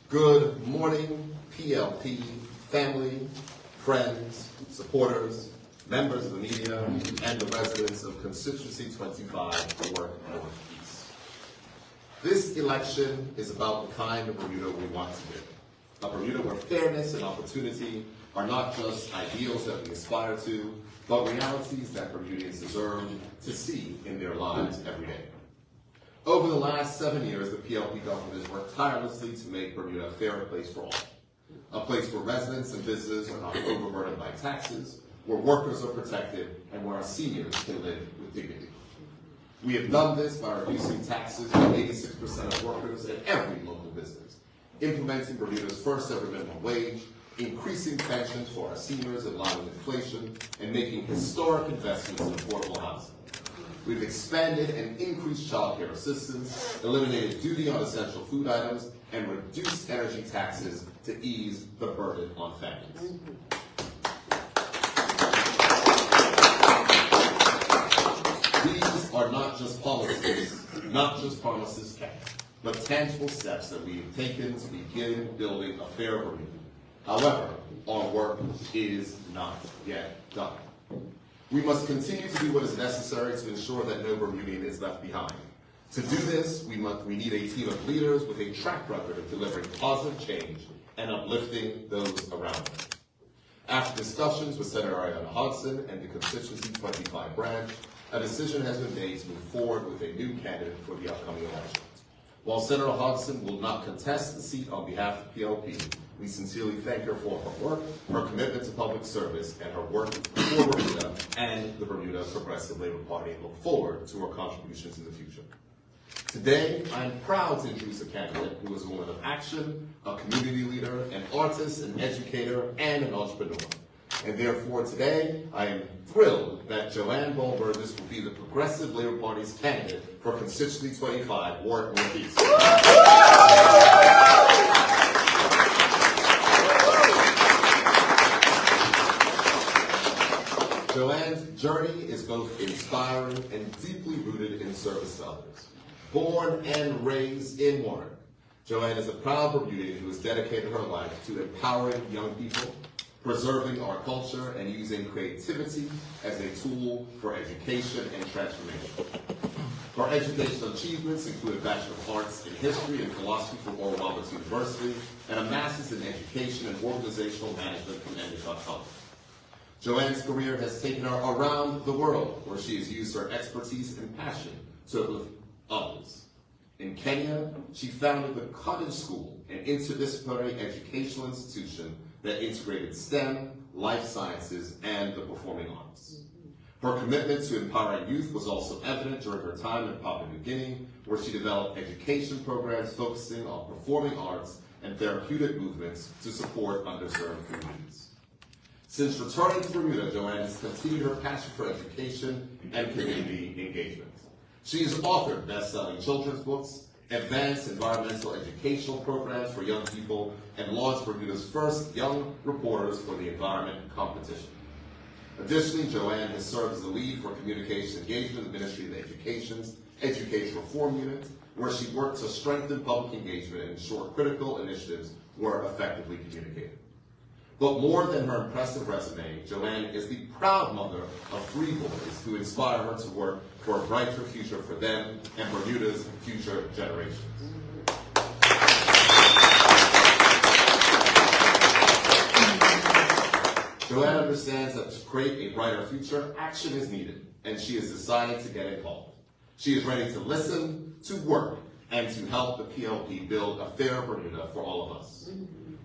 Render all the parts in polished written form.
Good morning, PLP family, friends, supporters, members of the media, and the residents of Constituency 25, Work Northeast. This election is about the kind of Bermuda we want to be. A Bermuda where fairness and opportunity are not just ideals that we aspire to, but realities that Bermudians deserve to see in their lives every day. Over the last 7 years, the PLP government has worked tirelessly to make Bermuda a fairer place for all. A place where residents and visitors are not overburdened by taxes, where workers are protected, and where our seniors can live with dignity. We have done this by reducing taxes for 86% of workers at every local business, implementing Bermuda's first ever minimum wage, increasing pensions for our seniors in line with inflation, and making historic investments in affordable housing. We've expanded and increased child care assistance, eliminated duty on essential food items, and reduced energy taxes to ease the burden on families. These are not just promises kept, but tangible steps that we have taken to begin building a fair Bermuda. However, our work is not yet done. We must continue to do what is necessary to ensure that no Bermudian is left behind. To do this, we need a team of leaders with a track record of delivering positive change and uplifting those around them. After discussions with Senator Ariana Hodgson and the Constituency 25 branch, a decision has been made to move forward with a new candidate for the upcoming election. While Senator Hodgson will not contest the seat on behalf of PLP, we sincerely thank her for her work, her commitment to public service, and her work for Bermuda and the Bermuda Progressive Labor Party, and look forward to her contributions in the future. Today, I'm proud to introduce a candidate who is a woman of action, a community leader, an artist, an educator, and an entrepreneur. And therefore, today, I am thrilled that Joanne Ball-Burgess will be the Progressive Labor Party's candidate for Constituency 25, Ward Northeast. Joanne's journey is both inspiring and deeply rooted in service to others. Born and raised in Warren, Joanne is a proud Bermudian who has dedicated her life to empowering young people, preserving our culture, and using creativity as a tool for education and transformation. Her educational achievements include a Bachelor of Arts in History and Philosophy from Oral Roberts University and a Master's in Education and Organizational Management from Endicott College. Joanne's career has taken her around the world, where she has used her expertise and passion to uplift others. In Kenya, she founded the Cottage School, an interdisciplinary educational institution that integrated STEM, life sciences, and the performing arts. Her commitment to empowering youth was also evident during her time in Papua New Guinea, where she developed education programs focusing on performing arts and therapeutic movements to support underserved communities. Since returning to Bermuda, Joanne has continued her passion for education and community engagement. She has authored best-selling children's books, advanced environmental educational programs for young people, and launched Bermuda's first Young Reporters for the Environment competition. Additionally, Joanne has served as the lead for communication engagement in the Ministry of Education's Education Reform Unit, where she worked to strengthen public engagement and ensure critical initiatives were effectively communicated. But more than her impressive resume, Joanne is the proud mother of 3 boys who inspire her to work for a brighter future for them and Bermuda's future generations. Joanne understands that to create a brighter future, action is needed, and she has decided to get involved. She is ready to listen, to work, and to help the PLP build a fair Bermuda for all of us.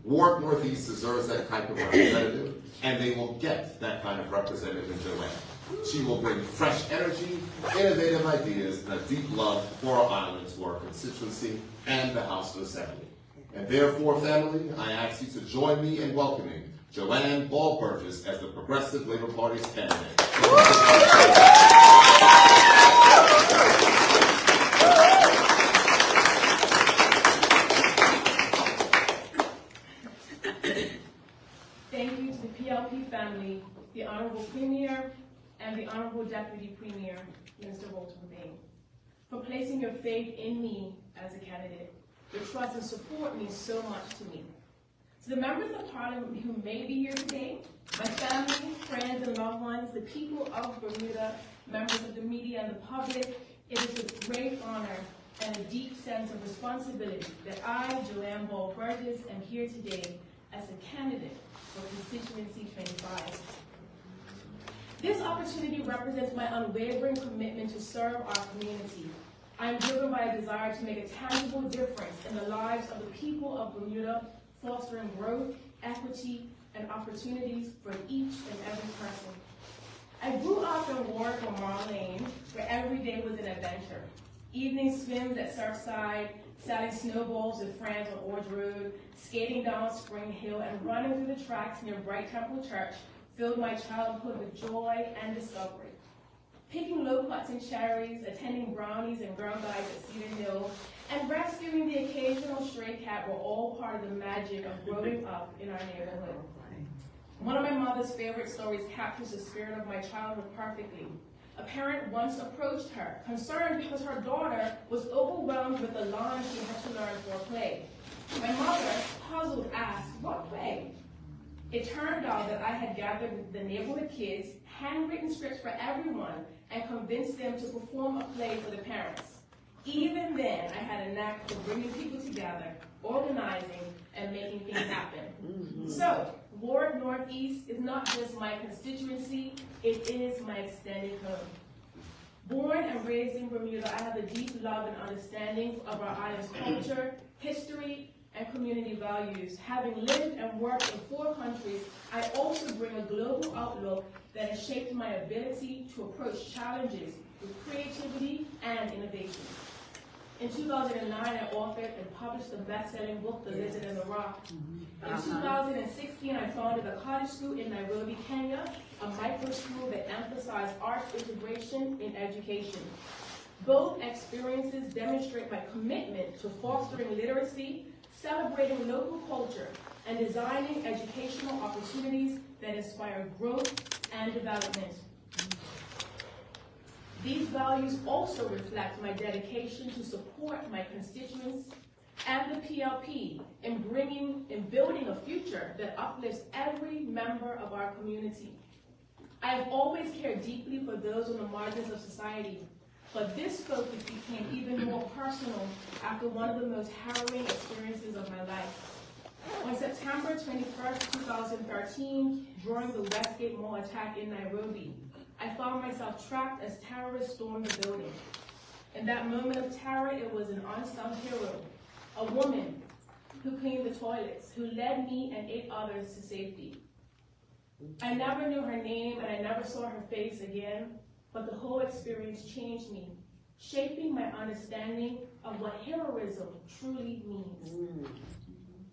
Ward Northeast deserves that type of representative, and they will get that kind of representative in Joanne. She will bring fresh energy, innovative ideas, and a deep love for our island to our constituency and the House of Assembly. And therefore, family, I ask you to join me in welcoming Joanne Ball-Burgess as the Progressive Labor Party's candidate. Thank you to the PLP family, the Honorable Premier, and the Honorable Deputy Premier, Mr. Walter Bain, for placing your faith in me as a candidate Your trust and support means so much to me. To the members of Parliament who may be here today, my family, friends, and loved ones, the people of Bermuda, members of the media, and the public, it is with great honor and a deep sense of responsibility that I, Joanne Ball-Burgess, am here today as a candidate for constituency 25. This opportunity represents my unwavering commitment to serve our community. I am driven by a desire to make a tangible difference in the lives of the people of Bermuda, fostering growth, equity, and opportunities for each and every person. I grew up in Warwick or Mar Lane, where every day was an adventure. Evening swims at Surfside, selling snowballs with friends on Orge Road, skating down Spring Hill, and running through the tracks near Bright Temple Church filled my childhood with joy and discovery. Picking loquats and cherries, attending brownies and girl guides at Cedar Hill, and rescuing the occasional stray cat were all part of the magic of growing up in our neighborhood. One of my mother's favorite stories captures the spirit of my childhood perfectly. A parent once approached her, concerned because her daughter was overwhelmed with the lines she had to learn for play. My mother, puzzled, asked, "What play?" It turned out that I had gathered the neighborhood kids, handwritten scripts for everyone, and convinced them to perform a play for the parents. Even then, I had a knack for bringing people together, organizing, and making things happen. So, Warwick Northeast is not just my constituency, it is my extended home. Born and raised in Bermuda, I have a deep love and understanding of our island's culture, history, and community values. Having lived and worked in 4 countries, I also bring a global outlook that has shaped my ability to approach challenges with creativity and innovation. In 2009, I authored and published the best-selling book, The Lizard and the Rock. In 2016, I founded a cottage school in Nairobi, Kenya, a micro school that emphasized arts integration in education. Both experiences demonstrate my commitment to fostering literacy, celebrating local culture, and designing educational opportunities that inspire growth and development. These values also reflect my dedication to support my constituents and the PLP in building a future that uplifts every member of our community. I have always cared deeply for those on the margins of society, but this focus became even more personal after one of the most harrowing experiences of my life. On September 21st, 2013, during the Westgate Mall attack in Nairobi, I found myself trapped as terrorists stormed the building. In that moment of terror, it was an unsung hero, a woman who cleaned the toilets, who led me and 8 others to safety. I never knew her name and I never saw her face again, but the whole experience changed me, shaping my understanding of what heroism truly means.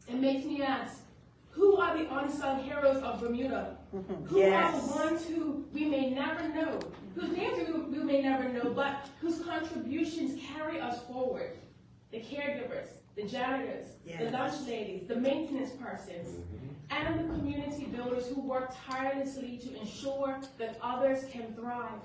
It makes me ask, who are the unsung heroes of Bermuda? Who are the ones who we may never know, whose names we may never know, but whose contributions carry us forward? The caregivers, the janitors, the lunch ladies, the maintenance persons, and the community builders who work tirelessly to ensure that others can thrive.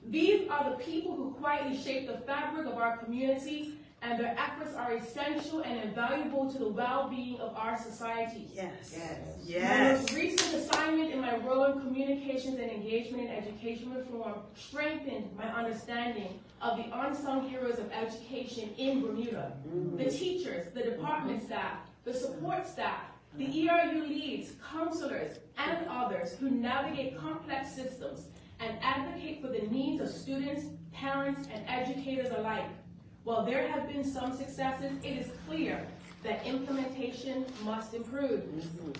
These are the people who quietly shape the fabric of our communities, and their efforts are essential and invaluable to the well-being of our society. My most recent assignment in my role in communications and engagement in education reform strengthened my understanding of the unsung heroes of education in Bermuda. The teachers, the department staff, the support staff, the ERU leads, counselors, and others who navigate complex systems and advocate for the needs of students, parents, and educators alike. While there have been some successes, it is clear that implementation must improve.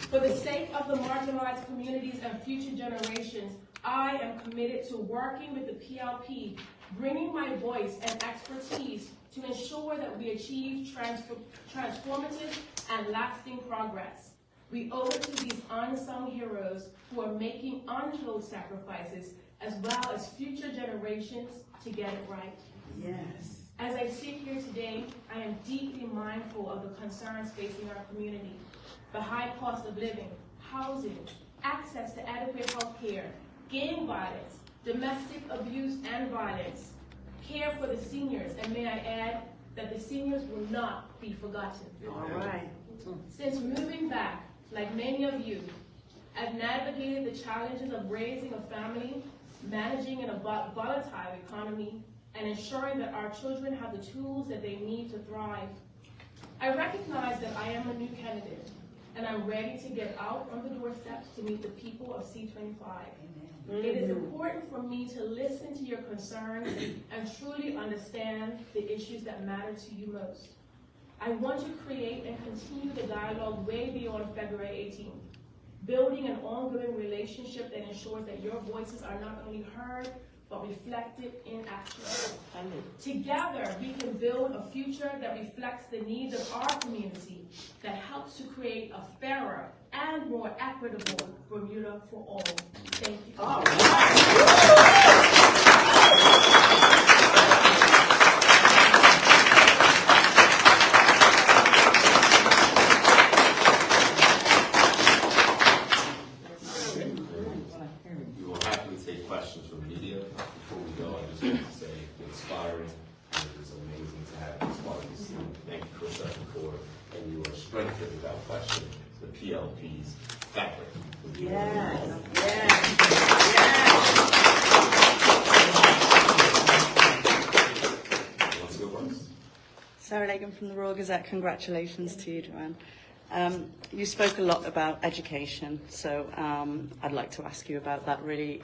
For the sake of the marginalized communities and future generations, I am committed to working with the PLP, bringing my voice and expertise to ensure that we achieve transformative and lasting progress. We owe it to these unsung heroes who are making untold sacrifices, as well as future generations, to get it right. As I sit here today, I am deeply mindful of the concerns facing our community. The high cost of living, housing, access to adequate health care, gang violence, domestic abuse and violence, care for the seniors, and may I add, that the seniors will not be forgotten. All right. Since moving back, like many of you, I've navigated the challenges of raising a family, managing in a volatile economy, and ensuring that our children have the tools that they need to thrive. I recognize that I am a new candidate, and I'm ready to get out on the doorsteps to meet the people of C25. It is important for me to listen to your concerns and truly understand the issues that matter to you most. I want to create and continue the dialogue way beyond February 18th, building an ongoing relationship that ensures that your voices are not only heard, but reflected in action. Together, we can build a future that reflects the needs of our community, that helps to create a fairer and more equitable Bermuda for all. Thank you. All right. We will happily take questions from media. Before we go, I just want to say it's inspiring, and it is amazing to have this part of the team. Thank you for stepping forward, and you are strengthening, without question, the PLP's fabric. Yes. Let's go first. Sarah Lagan from the Royal Gazette. Congratulations to you, Joanne. You spoke a lot about education, so I'd like to ask you about that really.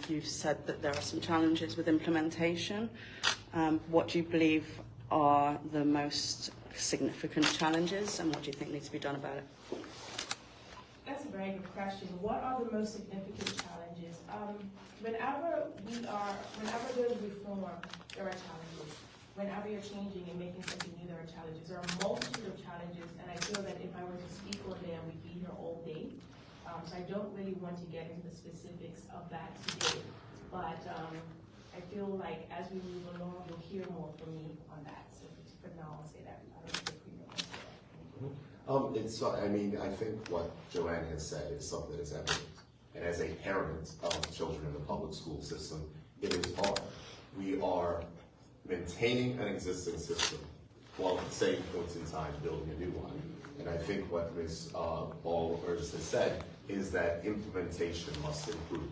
You've said that there are some challenges with implementation. What do you believe are the most significant challenges, and what do you think needs to be done about it? That's a very good question. What are the most significant challenges? Whenever there's reform, there are challenges. Whenever you're changing and making something new, there are challenges. There are a multitude of challenges, and I feel that if I were to speak all day, I would be here all day. So I don't really want to get into the specifics of that today. But I feel like as we move along, you'll hear more from me on that. So for now, I'll say that. I don't think we know. I think what Joanne has said is something that is evident. And as a parent of children in the public school system, it is hard. We are maintaining an existing system while at the same point in time building a new one. And I think what Ms. Ball-Burgess has said is that implementation must improve.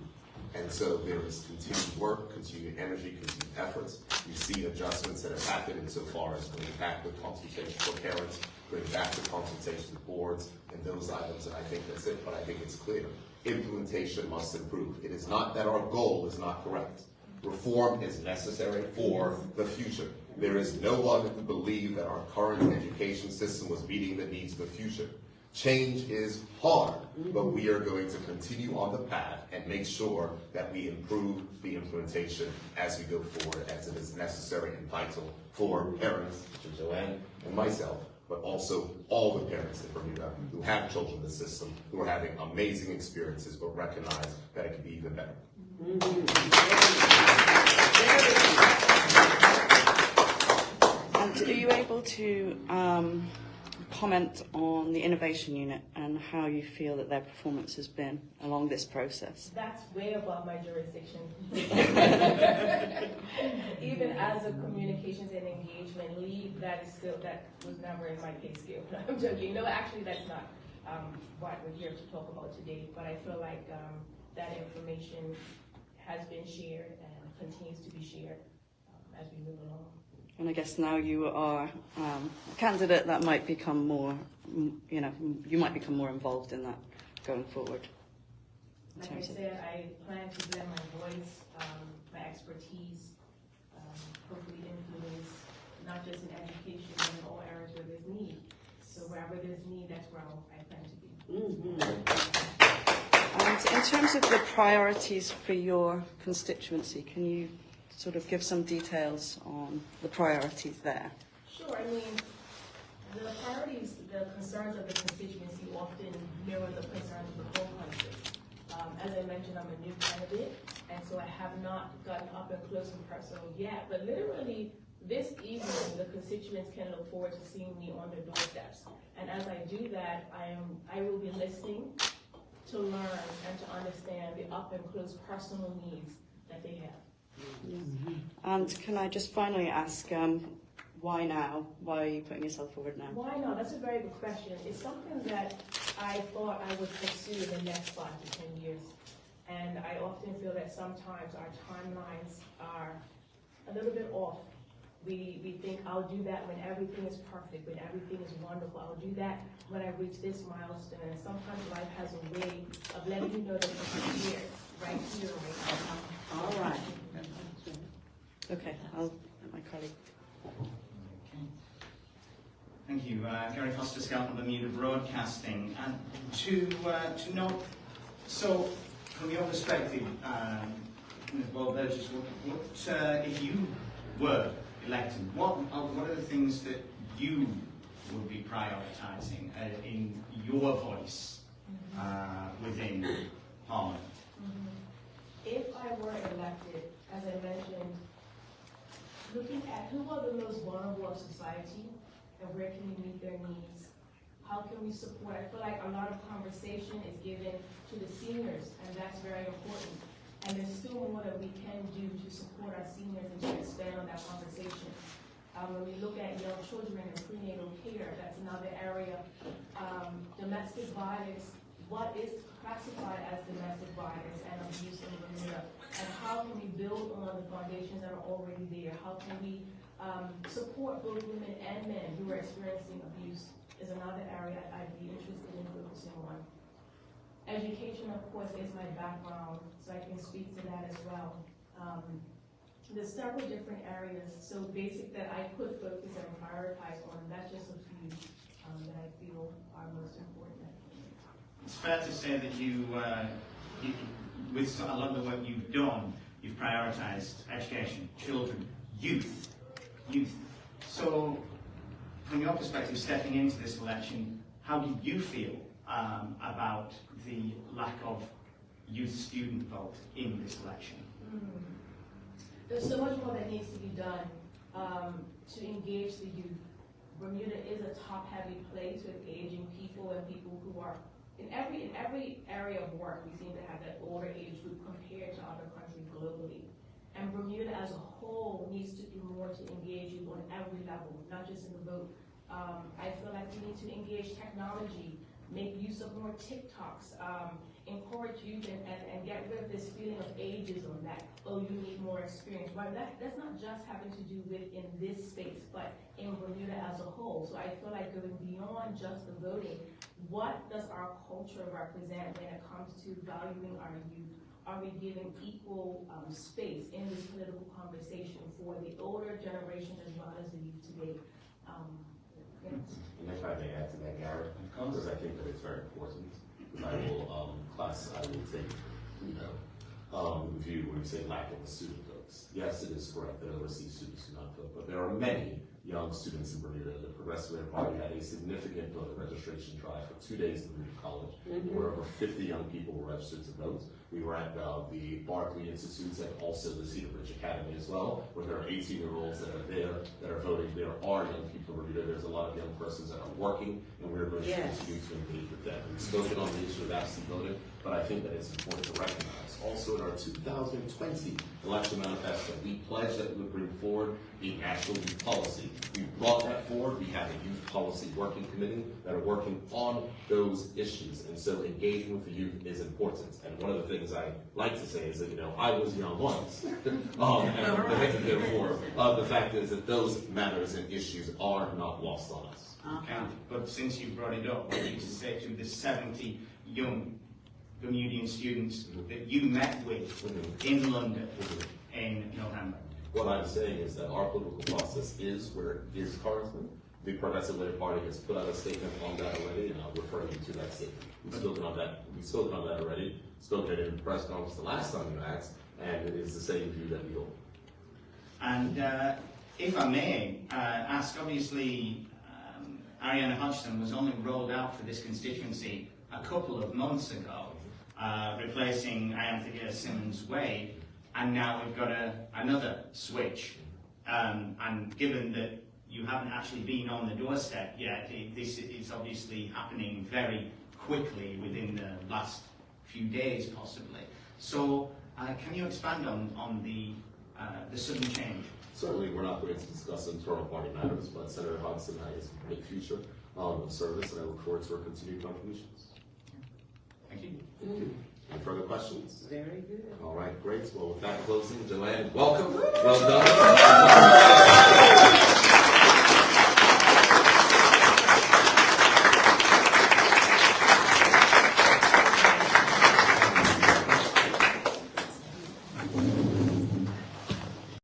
And so there is continued work, continued energy, continued efforts. You see adjustments that have happened insofar as going back with consultation for parents, going back to consultation with boards, and those items, and I think that's it, but I think it's clear. Implementation must improve. It is not that our goal is not correct. Reform is necessary for the future. There is no one who believes that our current education system was meeting the needs of the future. Change is hard, but we are going to continue on the path and make sure that we improve the implementation as we go forward, as it is necessary and vital for parents, such as Joanne and myself, but also all the parents in Bermuda who have children in the system, who are having amazing experiences, but recognize that it can be even better. And are you able to comment on the Innovation Unit and how you feel that their performance has been along this process? That's way above my jurisdiction. Even as a communications and engagement lead, that was never in my pay scale. I'm joking. No, actually, that's not what we're here to talk about today. But I feel like that information has been shared and continues to be shared as we move along. And I guess now you are a candidate that might become more, you might become more involved in that going forward. Like I said, I plan to blend my voice, my expertise, hopefully influence, not just in education, but in all areas where there's need. So wherever there's need, that's where I plan to be. And in terms of the priorities for your constituency, can you sort of give some details on the priorities there? Sure. I mean, the priorities, the concerns of the constituency often mirror the concerns of the whole country. As I mentioned, I'm a new candidate, and so I have not gotten up and close and personal yet. But literally, this evening, the constituents can look forward to seeing me on their doorsteps. And as I do that, I will be listening to learn and to understand the up and close personal needs that they have. And can I just finally ask, Why now? Why are you putting yourself forward now? Why not? That's a very good question. It's something that I thought I would pursue in the next 5 to 10 years. And I often feel that sometimes our timelines are a little bit off. We think I'll do that when everything is perfect, when everything is wonderful. I'll do that when I reach this milestone. And sometimes life has a way of letting you know that you're here, right now. All right. Okay, I'll let my colleague. Okay. Thank you. Gary Foster, Scout Bermuda Broadcasting. And to note, so from your perspective, Ms. Ball-Burgess, what if you were elected, what are the things that you would be prioritising in your voice within Parliament? If I were elected, as I mentioned, looking at who are the most vulnerable of society and where can we meet their needs? How can we support? I feel like a lot of conversation is given to the seniors, and that's very important. And there's still more that we can do to support our seniors and to expand on that conversation. When we look at young children and prenatal care, that's another area. Domestic violence, what is classified as domestic violence and abuse in Bermuda, and how can we build on the foundations that are already there? How can we support both women and men who are experiencing abuse is another area I'd be interested in focusing on. Education, of course, is my background, so I can speak to that as well. There's several different areas, so basic that I could focus and prioritize on. That's just a few that I feel are most important. It's fair to say that you with a lot of the work you've done, you've prioritised education, children, youth. So, from your perspective, stepping into this election, how do you feel about the lack of youth student vote in this election? There's so much more that needs to be done to engage the youth. Bermuda is a top-heavy place with aging people and people who are in every area of work. We seem to have that older age group compared to other countries globally. And Bermuda as a whole needs to do more to engage youth on every level, not just in the vote. I feel like we need to engage technology, make use of more TikToks, encourage youth and get rid of this feeling of ageism that, oh, you need more experience. Right? That's not just having to do with in this space, but in Bermuda as a whole. So I feel like going beyond just the voting, what does our culture represent when it comes to valuing our youth? Are we giving equal space in this political conversation for the older generation as well as the youth today? And if I may add to that, Garrett, because I think that it's very important. I will take, view when you say lack of student votes. Yes, it is correct that overseas students do not vote, but there are many young students in Bermuda. The Progressive Labour Party had a significant voter registration drive for 2 days in Bermuda College, where over 50 young people were registered to vote. We were at the Barclay Institutes and also the Cedar Ridge Academy as well, where there are 18-year-olds that are there, that are voting. There are young people in Bermuda. There's a lot of young persons that are working, and we're going to continue to engage with them. We've spoken on the issue of absentee voting, but I think that it's important to recognize also in our 2020 election manifesto, we pledged that we would bring forward a national youth policy. We brought that forward. We have a youth policy working committee that are working on those issues, and so engaging with the youth is important. And one of the things I like to say is that, I was young once, and therefore, the fact is that those matters and issues are not lost on us. Okay. But since you brought it up, what do you say to the 70 young Bermudian students that you met with in London in November? What I'm saying is that our political process is where it is currently. The Progressive Labour Party has put out a statement on that already, and I'll refer you to that statement. We've spoken on that already. Spoken in the press conference the last time you asked, and it is the same view that we hold. And if I may ask, obviously, Ariana Hodgson was only rolled out for this constituency a couple of months ago, replacing Anthea Simmons-Wade, and now we've got another switch. And given that you haven't actually been on the doorstep yet, this is obviously happening very quickly within the last few days, possibly. So, can you expand on the the sudden change? Certainly, we're not going to discuss internal party matters, but Senator Hodgson has a great future of service, and I look forward to her continued contributions. Thank you. Any further questions? Very good. All right, great. Well, with that closing, Joanne, welcome. Well done.